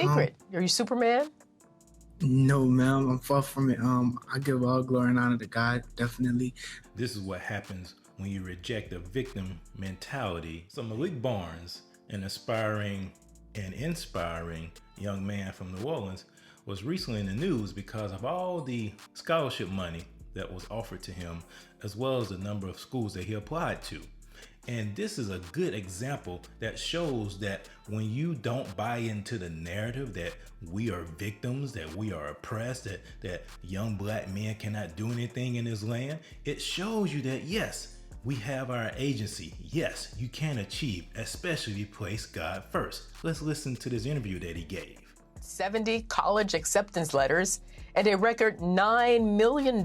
Secret. Are you Superman? No, ma'am, I'm far from it. I give all glory and honor to God, definitely. This is what happens when you reject a victim mentality. So Maliq Barnes, an aspiring and inspiring young man from New Orleans, was recently in the news because of all the scholarship money that was offered to him, as well as the number of schools that he applied to. And this is a good example that shows that when you don't buy into the narrative that we are victims, that we are oppressed, that young black men cannot do anything in this land, it shows you that yes, we have our agency. Yes, you can achieve, especially if you place God first. Let's listen to this interview that he gave. 70 college acceptance letters and a record $9 million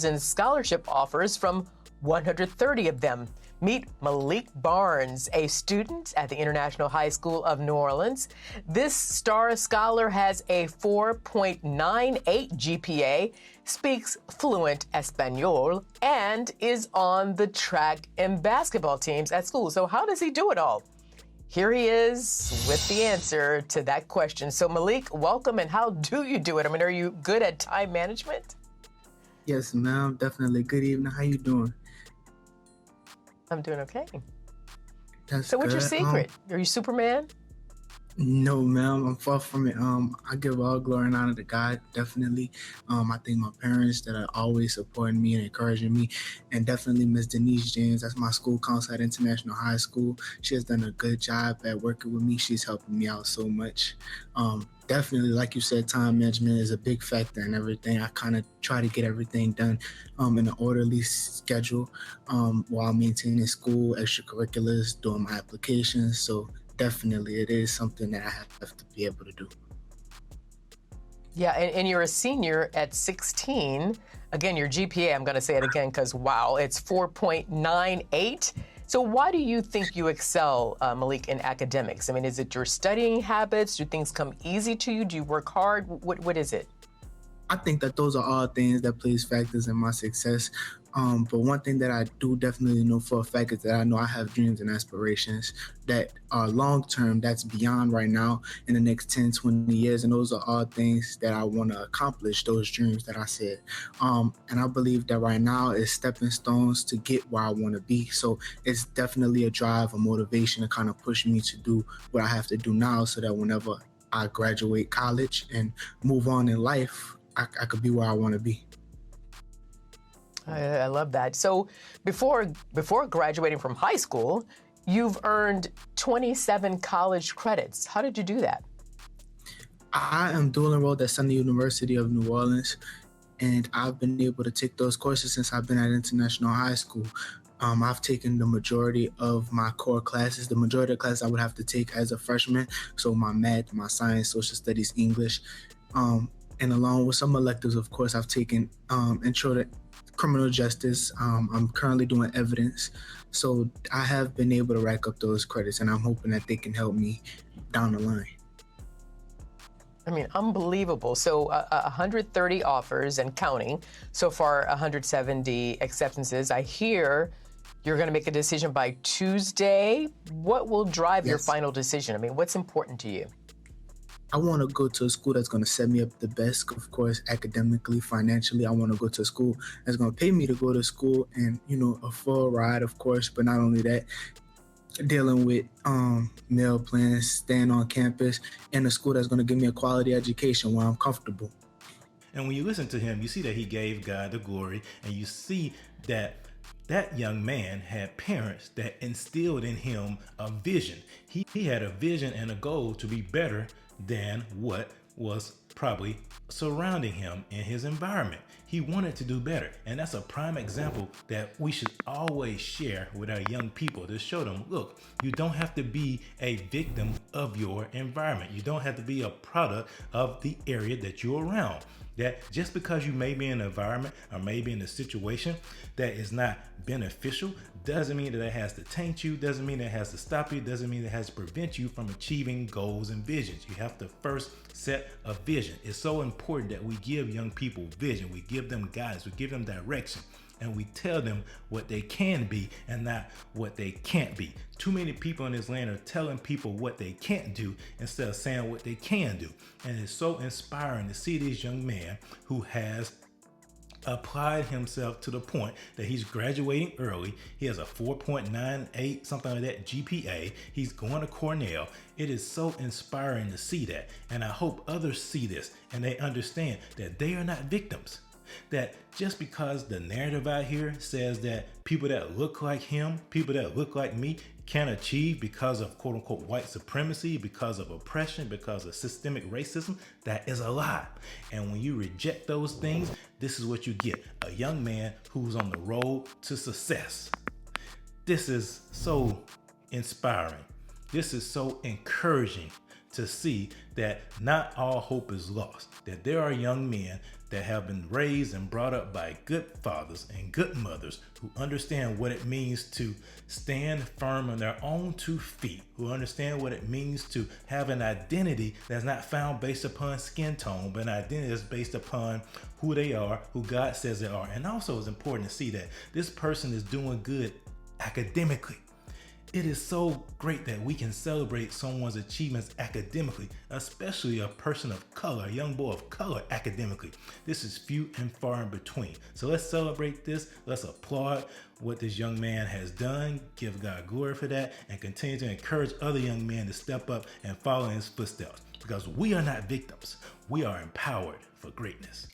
in scholarship offers from 130 of them. Meet Maliq Barnes, a student at the International High School of New Orleans. This star scholar has a 4.98 GPA, speaks fluent Espanol, and is on the track and basketball teams at school. So how does he do it all? Here he is with the answer to that question. So Maliq, welcome, and how do you do it? I mean, are you good at time management? Yes, ma'am, definitely. Good evening. How you doing? I'm doing okay. That's So what's your good. secret? Are you Superman? No, ma'am, I'm far from it. I give all glory and honor to God, definitely. I thank my parents that are always supporting me and encouraging me, and definitely Miss Denise James. That's my school counselor at International High School. She has done a good job at working with me. She's helping me out so much. Definitely, like you said, time management is a big factor in everything. I kind of try to get everything done in an orderly schedule while maintaining school, extracurriculars, doing my applications. So definitely, it is something that I have to be able to do. Yeah, and you're a senior at 16. Again, your GPA, I'm going to say it again because, wow, it's 4.98. So why do you think you excel, Maliq, in academics? I mean, is it your studying habits? Do things come easy to you? Do you work hard? What is it? I think that those are all things that plays factors in my success. But one thing that I do definitely know for a fact is that I know I have dreams and aspirations that are long-term, that's beyond right now in the next 10, 20 years. And those are all things that I want to accomplish, those dreams that I said. And I believe that right now is stepping stones to get where I want to be. So it's definitely a drive, a motivation to kind of push me to do what I have to do now so that whenever I graduate college and move on in life, I could be where I want to be. I love that. So before graduating from high school, you've earned 27 college credits. How did you do that? I am dual enrolled at Cornell University of New Orleans, and I've been able to take those courses since I've been at International High School. I've taken the majority of my core classes, the majority of classes I would have to take as a freshman. So my math, my science, social studies, English, and along with some electives, of course, I've taken intro to criminal justice. I'm currently doing evidence. So I have been able to rack up those credits, and I'm hoping that they can help me down the line. I mean, unbelievable. So 130 offers and counting. So far, 170 acceptances. I hear you're going to make a decision by Tuesday. What will drive your final decision? I mean, what's important to you? I want to go to a school that's going to set me up the best, of course, academically, financially. I want to go to a school that's going to pay me to go to school and, a full ride, of course. But not only that, dealing with meal plans, staying on campus, and a school that's going to give me a quality education where I'm comfortable. And when you listen to him, you see that he gave God the glory, and you see that that young man had parents that instilled in him a vision. He had a vision and a goal to be better than what was probably surrounding him in his environment. He wanted to do better. And that's a prime example that we should always share with our young people to show them, look, you don't have to be a victim of your environment. You don't have to be a product of the area that you're around. That just because you may be in an environment or maybe in a situation that is not beneficial doesn't mean that it has to taint you, doesn't mean that it has to stop you, doesn't mean that it has to prevent you from achieving goals and visions. You have to first set a vision. It's so important that we give young people vision. We give them guidance. We give them direction. and we tell them what they can be and not what they can't be. Too many people in this land are telling people what they can't do instead of saying what they can do. And it's so inspiring to see this young man who has applied himself to the point that he's graduating early. He has a 4.98, something like that, GPA. He's going to Cornell. It is so inspiring to see that. And I hope others see this and they understand that they are not victims. That just because the narrative out here says that people that look like him, people that look like me, can achieve because of quote unquote white supremacy, because of oppression, because of systemic racism, that is a lie. And when you reject those things, this is what you get: a young man who's on the road to success. This is so inspiring. This is so encouraging to see that not all hope is lost, that there are young men that have been raised and brought up by good fathers and good mothers who understand what it means to stand firm on their own 2 feet, who understand what it means to have an identity that's not found based upon skin tone, but an identity that's based upon who they are, who God says they are. And also it's important to see that this person is doing good academically. It is so great that we can celebrate someone's achievements academically, especially a person of color, a young boy of color academically. This is few and far in between. So let's celebrate this. Let's applaud what this young man has done, give God glory for that, and continue to encourage other young men to step up and follow in his footsteps. Because we are not victims. We are empowered for greatness.